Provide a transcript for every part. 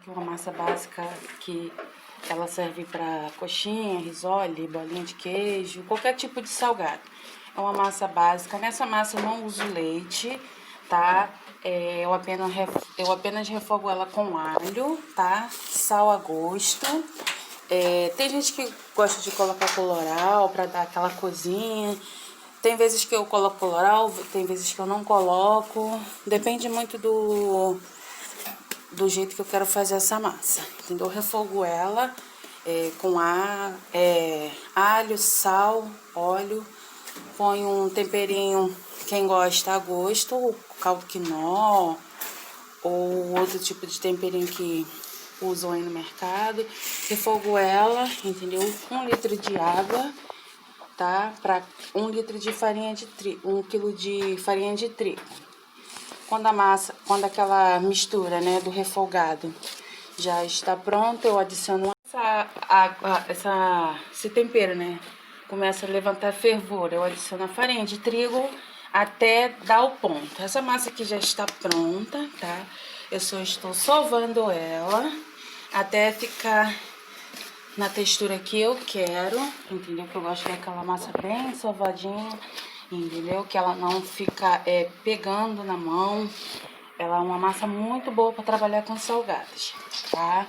aqui uma massa básica que ela serve para coxinha, risole, bolinha de queijo, qualquer tipo de salgado. É uma massa básica. Nessa massa eu não uso leite, tá? Eu apenas refogo ela com alho, tá? Sal a gosto. Tem gente que gosta de colocar colorau para dar aquela cozinha. Tem vezes que eu coloco colorau, tem vezes que eu não coloco. Depende muito do jeito que eu quero fazer essa massa, entendeu? Eu refogo ela com alho, sal, óleo. Ponho um temperinho, quem gosta a gosto, caldo quinó ou outro tipo de temperinho que usam aí no mercado. Refogo ela, entendeu? 1 litro de água, tá? Para 1 litro de farinha de trigo, 1 quilo de farinha de trigo. Quando aquela mistura, né, do refogado já está pronta, eu adiciono esse tempero, né? Começa a levantar fervor, eu adiciono a farinha de trigo até dar o ponto. Essa massa aqui já está pronta, tá? Eu só estou sovando ela até ficar na textura que eu quero, entendeu? Que eu gosto daquela massa bem sovadinha, entendeu? Que ela não fica pegando na mão. Ela é uma massa muito boa para trabalhar com salgados, tá?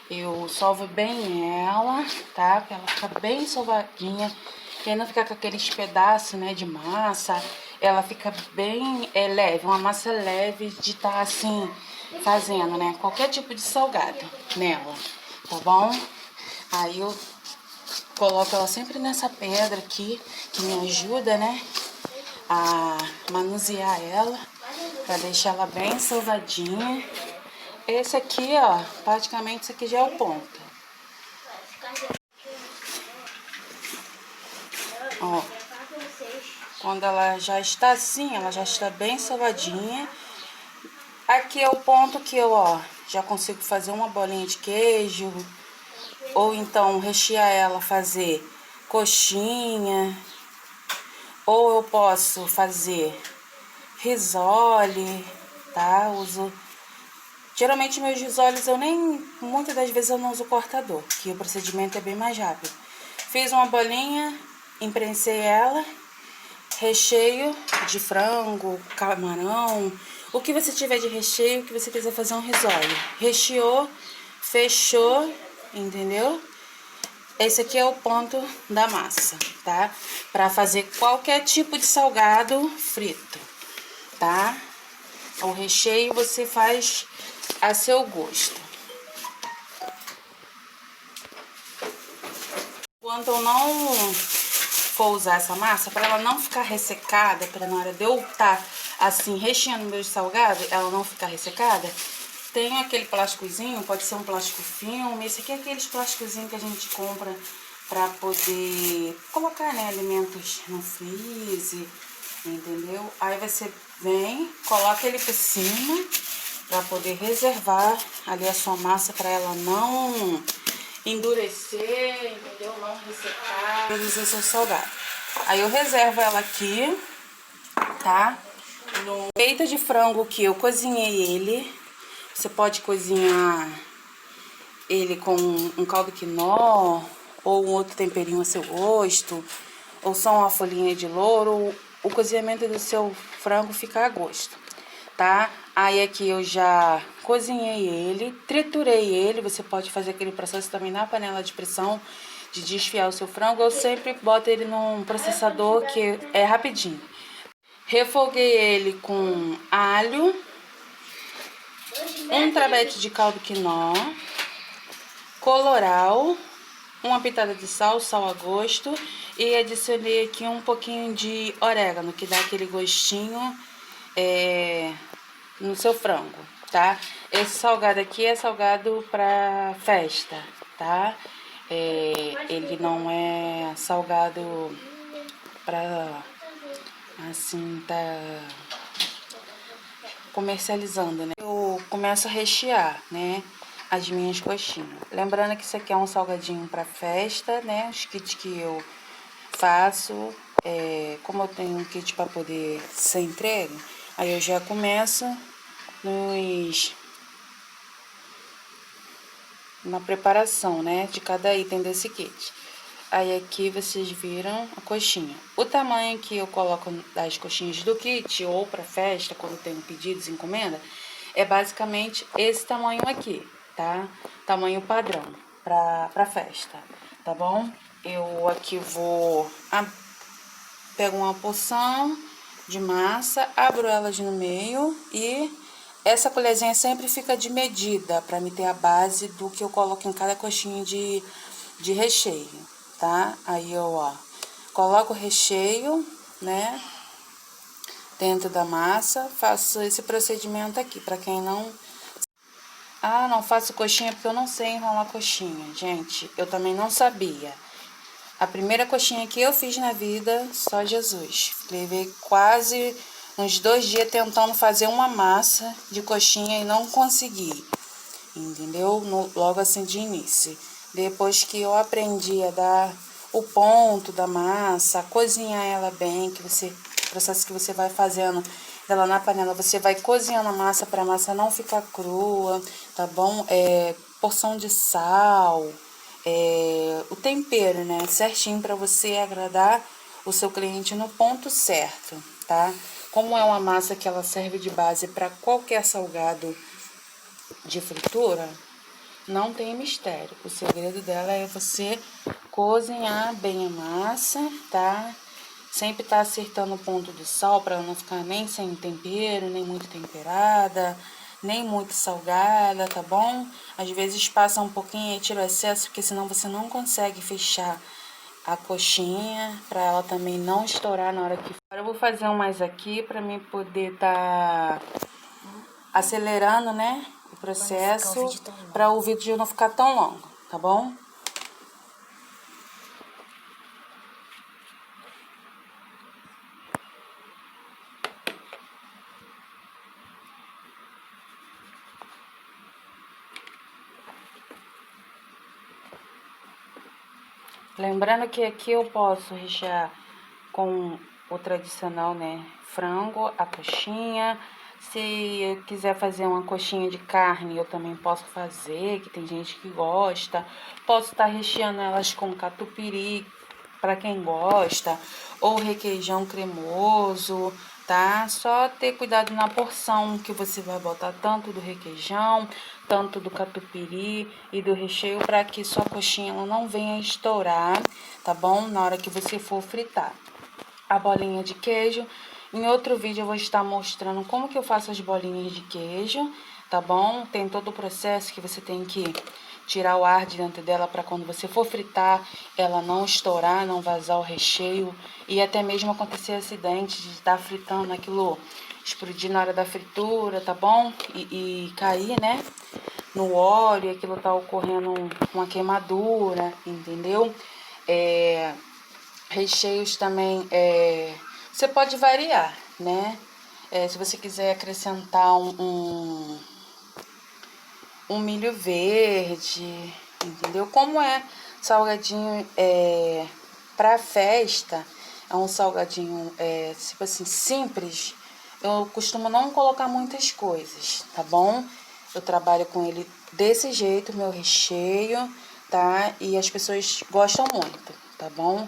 Eu sovo bem ela, tá? Pra ela ficar bem sovadinha. E aí não ficar com aqueles pedaços, né, de massa. Ela fica bem leve, uma massa leve de estar assim, fazendo, né? Qualquer tipo de salgado nela, tá bom? Aí eu coloco ela sempre nessa pedra aqui, que me ajuda, né, a manusear ela, pra deixar ela bem sovadinha. Esse aqui, ó, praticamente isso aqui já é o ponto. Ó, quando ela já está assim, ela já está bem sovadinha. Aqui é o ponto que eu, ó, já consigo fazer uma bolinha de queijo, ou então rechear ela, fazer coxinha, ou eu posso fazer risole, tá? Geralmente meus risoles muitas das vezes eu não uso cortador, que o procedimento é bem mais rápido. Fiz uma bolinha, imprensei ela, recheio de frango, camarão, o que você tiver de recheio, que você quiser fazer um risole. Recheou, fechou, entendeu? Esse aqui é o ponto da massa, tá? Pra fazer qualquer tipo de salgado frito, tá? O recheio você faz a seu gosto. Quando eu não for usar essa massa, para ela não ficar ressecada, para na hora de eu estar assim recheando meus salgados, ela não ficar ressecada, tem aquele plásticozinho, pode ser um plástico filme, esse aqui é aqueles plásticozinhos que a gente compra para poder colocar, né, alimentos no freezer, entendeu? Aí você vem, coloca ele por cima para poder reservar ali a sua massa para ela não endurecer, entendeu? Não ressecar, produzir seu salgado. Aí eu reservo ela aqui, tá? No peito de frango que eu cozinhei ele, você pode cozinhar ele com um caldo quinó ou um outro temperinho a seu gosto, ou só uma folhinha de louro. O cozinhamento do seu frango fica a gosto, tá? Aí aqui eu já cozinhei ele, triturei ele. Você pode fazer aquele processo também na panela de pressão, de desfiar o seu frango. Eu sempre boto ele num processador que é rapidinho. Refoguei ele com alho, um tabete de caldo quinó, colorau, uma pitada de sal, sal a gosto, e adicionei aqui um pouquinho de orégano, que dá aquele gostinho no seu frango, tá? Esse salgado aqui é salgado pra festa, tá? Ele não é salgado pra, assim, tá comercializando, né? Eu começo a rechear, né, as minhas coxinhas. Lembrando que isso aqui é um salgadinho pra festa, né? Os kits que eu faço, como eu tenho um kit para poder ser entregue, aí eu já começo na preparação, né, de cada item desse kit. Aí aqui vocês viram a coxinha. O tamanho que eu coloco das coxinhas do kit ou para festa, quando tem pedidos, encomenda, é basicamente esse tamanho aqui, tá? Tamanho padrão para festa, tá bom? Eu aqui vou pego uma porção de massa, abro elas no meio e essa colherzinha sempre fica de medida para me ter a base do que eu coloco em cada coxinha de recheio, tá? Aí eu, ó, coloco o recheio, né, dentro da massa, faço esse procedimento aqui. Para quem não... Ah, não faço coxinha porque eu não sei enrolar coxinha, gente. Eu também não sabia. A primeira coxinha que eu fiz na vida, só Jesus. Levei quase uns 2 dias tentando fazer uma massa de coxinha e não consegui, entendeu? Logo assim de início. Depois que eu aprendi a dar o ponto da massa, a cozinhar ela bem, processo que você vai fazendo ela na panela, você vai cozinhando a massa para a massa não ficar crua, tá bom? Porção de sal, o tempero, né? Certinho para você agradar o seu cliente no ponto certo, tá? Como é uma massa que ela serve de base para qualquer salgado de fritura, não tem mistério. O segredo dela é você cozinhar bem a massa, tá? Sempre tá acertando o ponto do sal para não ficar nem sem tempero, nem muito temperada, nem muito salgada, tá bom? Às vezes passa um pouquinho e tira o excesso, porque senão você não consegue fechar a coxinha, para ela também não estourar na hora que... Agora eu vou fazer um mais aqui para mim poder tá acelerando, né, o processo, para o vídeo não ficar tão longo, tá bom? Lembrando que aqui eu posso rechear com o tradicional, né, frango, a coxinha. Se eu quiser fazer uma coxinha de carne, eu também posso fazer, que tem gente que gosta. Posso estar recheando elas com catupiry, para quem gosta, ou requeijão cremoso, tá? Só ter cuidado na porção que você vai botar, tanto do requeijão, tanto do catupiry e do recheio, para que sua coxinha ela não venha estourar, tá bom? Na hora que você for fritar. A bolinha de queijo, em outro vídeo eu vou estar mostrando como que eu faço as bolinhas de queijo, tá bom? Tem todo o processo que você tem que tirar o ar de dentro dela para quando você for fritar, ela não estourar, não vazar o recheio e até mesmo acontecer acidente de estar fritando aquilo, explodir na hora da fritura, tá bom? E cair, né, no óleo, aquilo tá ocorrendo uma queimadura, entendeu? Recheios também, você pode variar, né? Se você quiser acrescentar um milho verde, entendeu? Como é salgadinho para festa, é um salgadinho, tipo assim, simples, eu costumo não colocar muitas coisas, tá bom? Eu trabalho com ele desse jeito, meu recheio, tá? E as pessoas gostam muito, tá bom?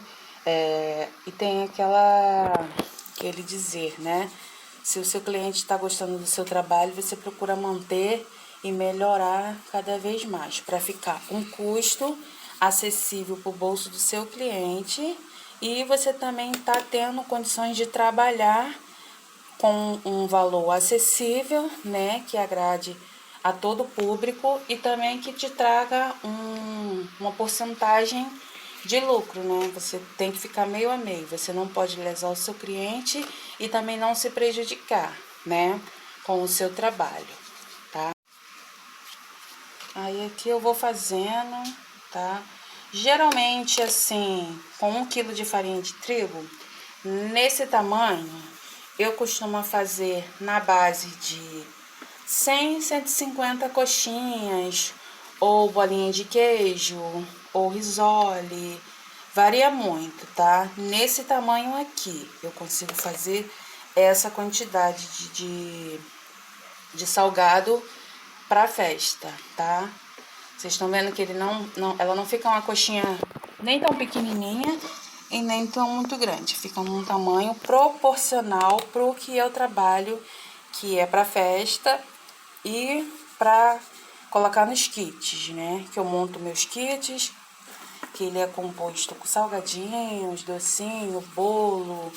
E tem aquele dizer, né? Se o seu cliente está gostando do seu trabalho, você procura manter e melhorar cada vez mais, para ficar um custo acessível para o bolso do seu cliente e você também está tendo condições de trabalhar com um valor acessível, né, que agrade a todo público e também que te traga uma porcentagem de lucro, né? Você tem que ficar meio a meio, você não pode lesar o seu cliente e também não se prejudicar, né, com o seu trabalho, tá? Aí aqui eu vou fazendo, tá? Geralmente, assim, com 1 quilo de farinha de trigo, nesse tamanho, eu costumo fazer na base de 100, 150 coxinhas, ou bolinha de queijo, ou risole, varia muito, tá? Nesse tamanho aqui, eu consigo fazer essa quantidade de salgado para festa, tá? Vocês estão vendo que ela não fica uma coxinha nem tão pequenininha e nem tão muito grande. Fica num tamanho proporcional pro que eu trabalho, que é para festa e para colocar nos kits, né? Que eu monto meus kits, que ele é composto com salgadinhos, docinho, bolo,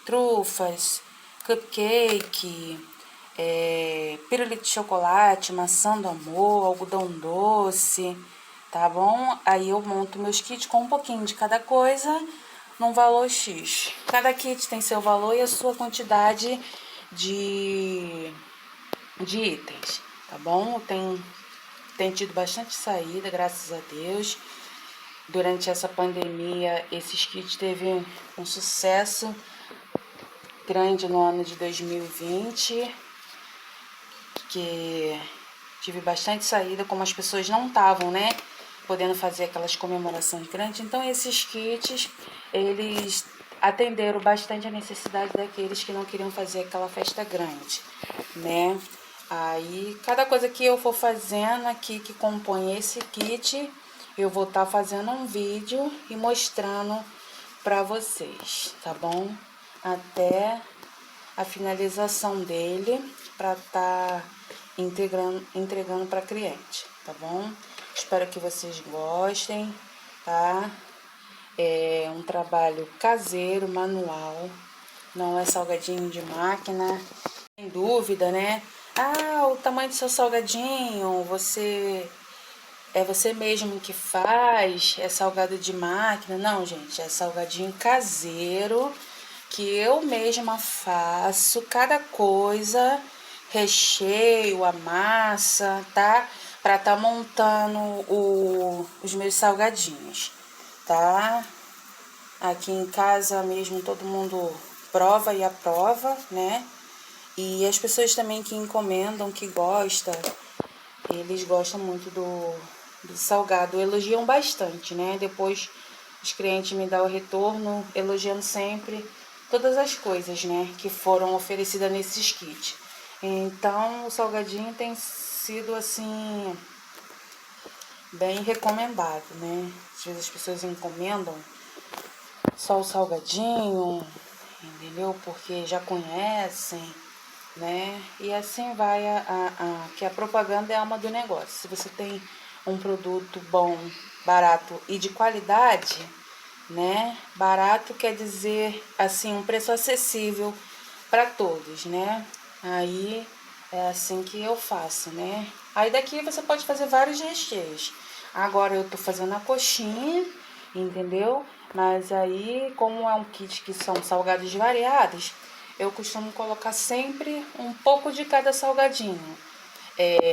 trufas, cupcake, pirulito de chocolate, maçã do amor, algodão doce, tá bom? Aí eu monto meus kits com um pouquinho de cada coisa num valor X. Cada kit tem seu valor e a sua quantidade de itens, tá bom? Tem tido bastante saída, graças a Deus. Durante essa pandemia, esses kits teve um sucesso grande no ano de 2020, que tive bastante saída, como as pessoas não estavam, né, podendo fazer aquelas comemorações grandes. Então, esses kits, eles atenderam bastante a necessidade daqueles que não queriam fazer aquela festa grande, né? Aí, cada coisa que eu for fazendo aqui que compõe esse kit, eu vou estar fazendo um vídeo e mostrando para vocês, tá bom? Até a finalização dele para estar entregando para cliente, tá bom? Espero que vocês gostem, tá? É um trabalho caseiro, manual, não é salgadinho de máquina. Sem dúvida, né? Ah, o tamanho do seu salgadinho, é você mesmo que faz, é salgado de máquina. Não, gente, é salgadinho caseiro que eu mesma faço, cada coisa, recheio, a massa, tá? Pra tá montando os meus salgadinhos, tá? Aqui em casa mesmo todo mundo prova e aprova, né? E as pessoas também que encomendam, que gostam, eles gostam muito do salgado, elogiam bastante, né? Depois os clientes me dão o retorno, elogiando sempre todas as coisas, né, que foram oferecidas nesses kits. Então, o salgadinho tem sido, assim, bem recomendado, né? Às vezes as pessoas encomendam só o salgadinho, entendeu? Porque já conhecem, né? E assim vai que a propaganda é a alma do negócio. Se você tem um produto bom, barato e de qualidade, né? Barato quer dizer, assim, um preço acessível para todos, né? Aí é assim que eu faço, né? Aí daqui você pode fazer vários recheios. Agora eu tô fazendo a coxinha, entendeu? Mas aí, como é um kit que são salgados variados, eu costumo colocar sempre um pouco de cada salgadinho.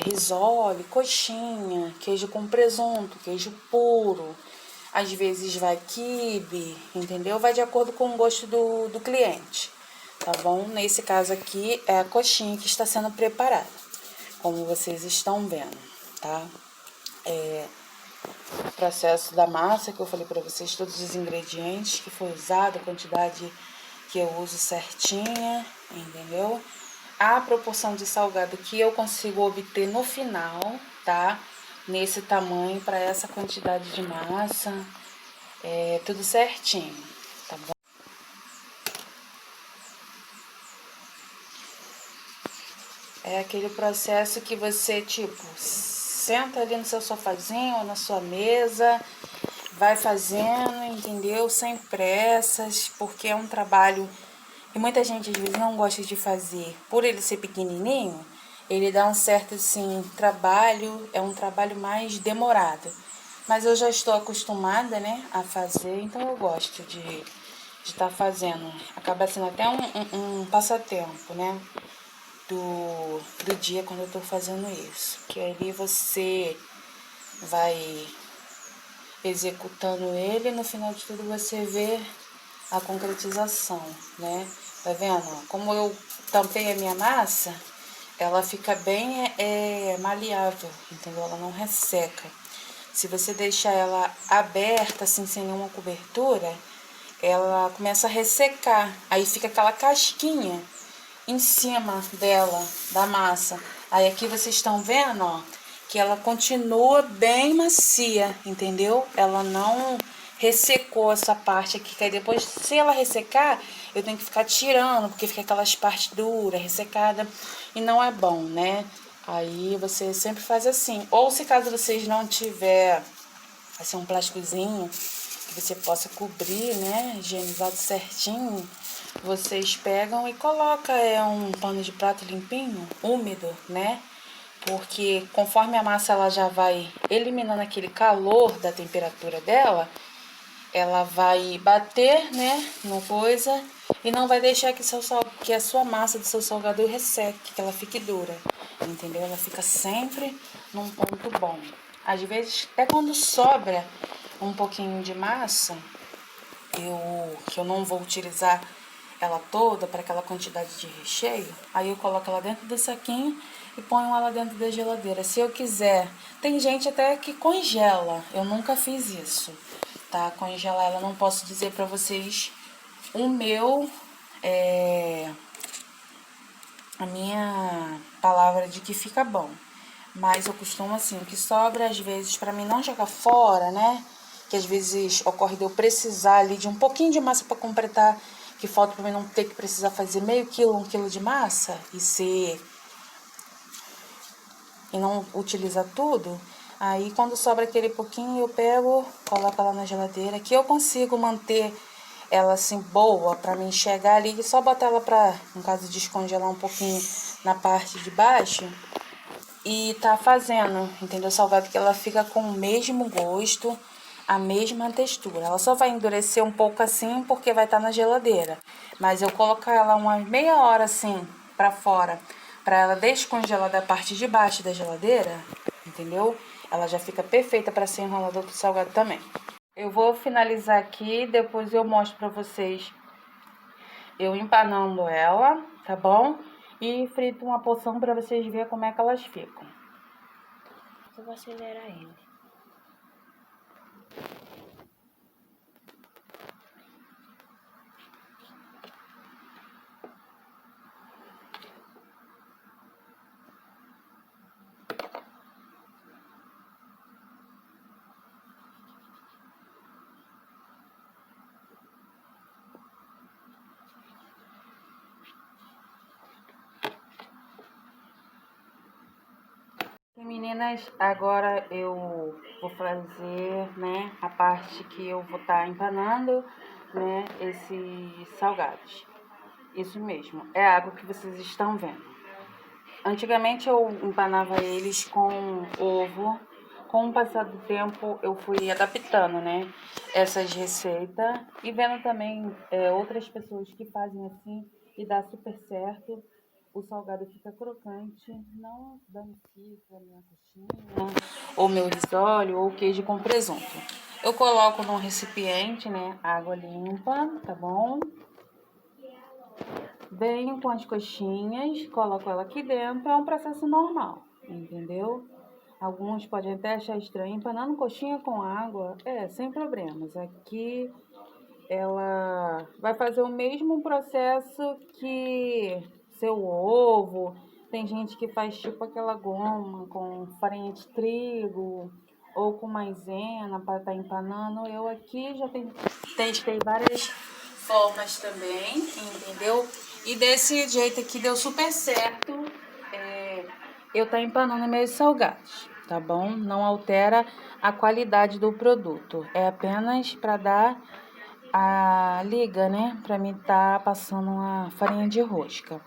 Risole, coxinha, queijo com presunto, queijo puro. Às vezes vai quibe, entendeu? Vai de acordo com o gosto do cliente, tá bom? Nesse caso aqui é a coxinha que está sendo preparada, como vocês estão vendo, tá? O processo da massa, que eu falei para vocês, todos os ingredientes que foi usado, a quantidade que eu uso certinha, entendeu? A proporção de salgado que eu consigo obter no final, tá? Nesse tamanho, para essa quantidade de massa, tudo certinho, tá bom? É aquele processo que você, tipo, senta ali no seu sofazinho ou na sua mesa, vai fazendo, entendeu? Sem pressas, porque é um trabalho que muita gente às vezes não gosta de fazer. Por ele ser pequenininho, ele dá um certo, assim, trabalho, é um trabalho mais demorado. Mas eu já estou acostumada, né, a fazer, então eu gosto de estar fazendo. Acaba sendo até um passatempo, né, do dia quando eu estou fazendo isso. Que ali você vai executando ele e no final de tudo você vê a concretização, né? Tá vendo? Como eu tampei a minha massa, ela fica bem maleável, entendeu? Ela não resseca. Se você deixar ela aberta, assim, sem nenhuma cobertura, ela começa a ressecar. Aí fica aquela casquinha em cima dela, da massa. Aí aqui vocês estão vendo, ó, que ela continua bem macia, entendeu? Ela não ressecou essa parte aqui, que aí depois, se ela ressecar, eu tenho que ficar tirando, porque fica aquelas partes duras, ressecada, e não é bom, né? Aí você sempre faz assim. Ou se caso vocês não tiver assim, um plásticozinho que você possa cobrir, né? Higienizado certinho, vocês pegam e colocam um pano de prato limpinho, úmido, né? Porque conforme a massa ela já vai eliminando aquele calor da temperatura dela, ela vai bater, né, no coisa e não vai deixar que a sua massa do seu salgado resseque, que ela fique dura, entendeu? Ela fica sempre num ponto bom. Às vezes, até quando sobra um pouquinho de massa, que eu não vou utilizar ela toda para aquela quantidade de recheio, aí eu coloco ela dentro do saquinho e ponho ela dentro da geladeira. Se eu quiser, tem gente até que congela, eu nunca fiz isso, tá? Congelar ela, não posso dizer para vocês o meu, a minha palavra de que fica bom. Mas eu costumo assim, o que sobra às vezes para mim não jogar fora, né? Que às vezes ocorre de eu precisar ali de um pouquinho de massa para completar, que falta para mim não ter que precisar fazer meio quilo, 1 quilo de massa e não utilizar tudo. Aí quando sobra aquele pouquinho eu pego, coloco ela na geladeira, que eu consigo manter ela assim boa para mim chegar ali e só botar ela para, no caso, descongelar um pouquinho na parte de baixo e tá fazendo, entendeu? Salgado que ela fica com o mesmo gosto, a mesma textura. Ela só vai endurecer um pouco assim porque vai estar na geladeira. Mas eu coloco ela uma meia hora assim pra fora, pra ela descongelar da parte de baixo da geladeira, entendeu? Ela já fica perfeita para ser enrolador pro salgado também. Eu vou finalizar aqui, depois eu mostro pra vocês eu empanando ela, tá bom? E frito uma porção pra vocês verem como é que elas ficam. Eu vou acelerar ele. Meninas, agora eu vou fazer, né, a parte que eu vou estar empanando, né, esses salgados. Isso mesmo, é a água que vocês estão vendo. Antigamente eu empanava eles com ovo. Com o passar do tempo eu fui adaptando, né, essas receitas e vendo também outras pessoas que fazem assim e dá super certo. O salgado fica crocante, não danifica a minha coxinha, ou meu risole, ou queijo com presunto. Eu coloco num recipiente, né, água limpa, tá bom? Venho com as coxinhas, coloco ela aqui dentro, é um processo normal, entendeu? Alguns podem até achar estranho, empanando coxinha com água, sem problemas. Aqui ela vai fazer o mesmo processo que seu ovo. Tem gente que faz tipo aquela goma com farinha de trigo ou com maisena para estar empanando. Eu aqui já testei várias formas também, entendeu? E desse jeito aqui deu super certo. Eu tá empanando meus salgados, tá bom? Não altera a qualidade do produto. É apenas para dar a liga, né? Pra mim tá passando uma farinha de rosca,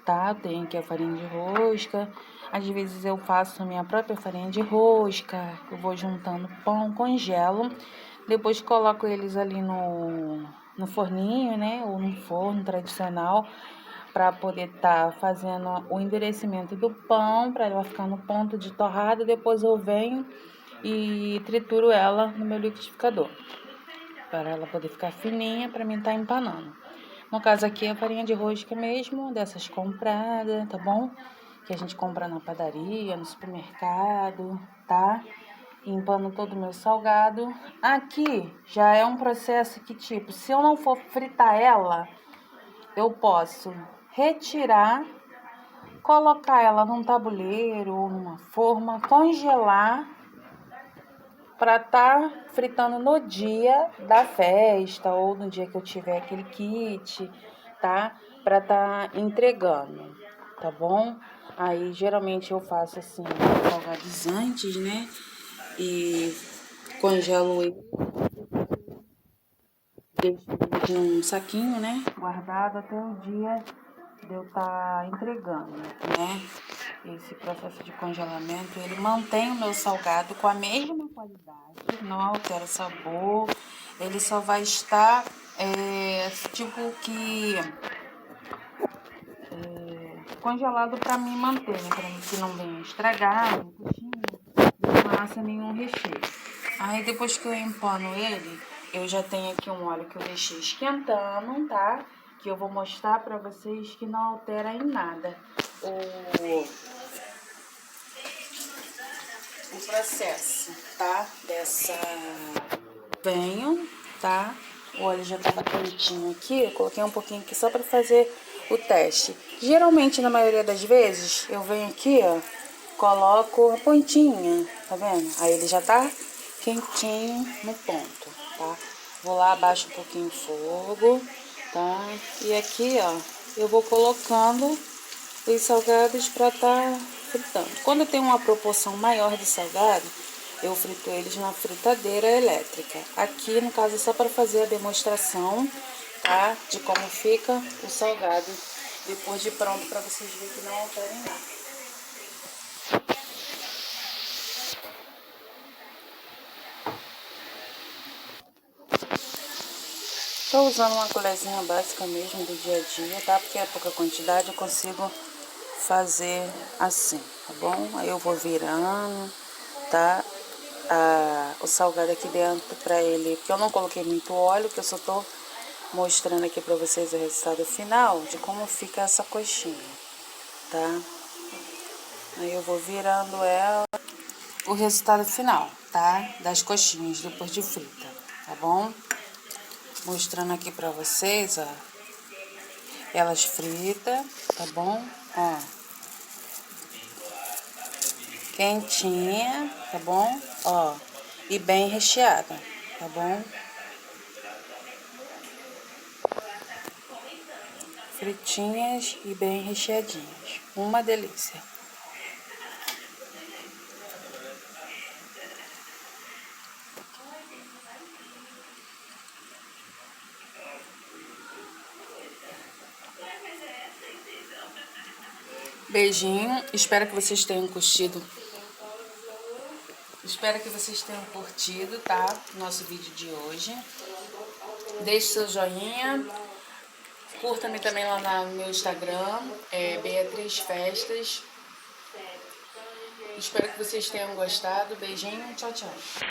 tá? Tem aqui a farinha de rosca. Às vezes eu faço minha própria farinha de rosca. Eu vou juntando pão, congelo. Depois coloco eles ali no forninho, né? Ou no forno tradicional para poder estar fazendo o endurecimento do pão, para ela ficar no ponto de torrada. Depois eu venho e trituro ela no meu liquidificador, para ela poder ficar fininha, para mim estar empanando. No caso aqui é a farinha de rosca mesmo, dessas compradas, tá bom? Que a gente compra na padaria, no supermercado, tá? E empano todo o meu salgado. Aqui já é um processo que, tipo, se eu não for fritar ela, eu posso retirar, colocar ela num tabuleiro ou numa forma, congelar para tá fritando no dia da festa ou no dia que eu tiver aquele kit, tá? Para tá entregando, tá bom? Aí geralmente eu faço assim, salgados antes, né? E congelo ele, deixo ele num saquinho, né? Guardado até o dia de eu estar entregando, né? Esse processo de congelamento, ele mantém o meu salgado com a mesma qualidade, não altera o sabor, ele só vai estar, tipo que, congelado para mim manter, né? Para mim que não venha estragar, nem coxinha, nem massa, nenhum recheio. Aí depois que eu empano ele, eu já tenho aqui um óleo que eu deixei esquentando, tá? Que eu vou mostrar para vocês que não altera em nada o processo, tá? Venho, tá? O óleo já tava quentinho aqui, eu coloquei um pouquinho aqui só pra fazer o teste. Geralmente, na maioria das vezes, eu venho aqui, ó, coloco a pontinha, tá vendo? Aí ele já tá quentinho no ponto, tá? Vou lá, abaixo um pouquinho o fogo, tá? E aqui, ó, eu vou colocando os salgados para tá fritando. Quando eu tenho uma proporção maior de salgado, eu frito eles na fritadeira elétrica. Aqui, no caso, é só para fazer a demonstração, tá? De como fica o salgado depois de pronto, para vocês verem que não alterem nada. Estou usando uma colherzinha básica mesmo do dia a dia, tá? Porque é pouca quantidade, eu consigo fazer assim, tá bom? Aí eu vou virando, tá? O salgado aqui dentro pra ele, porque eu não coloquei muito óleo, que eu só tô mostrando aqui pra vocês o resultado final de como fica essa coxinha, tá? Aí eu vou virando ela, o resultado final, tá? Das coxinhas depois de frita, tá bom? Mostrando aqui pra vocês, ó, elas fritas, tá bom? Ó, quentinha, tá bom? Ó, e bem recheada, tá bom? Fritinhas e bem recheadinhas. Uma delícia. Beijinho. Espero que vocês tenham curtido. Espero que vocês tenham curtido, tá? Nosso vídeo de hoje. Deixe seu joinha. Curta-me também lá no meu Instagram, Beatriz Festas. Espero que vocês tenham gostado. Beijinho, tchau, tchau.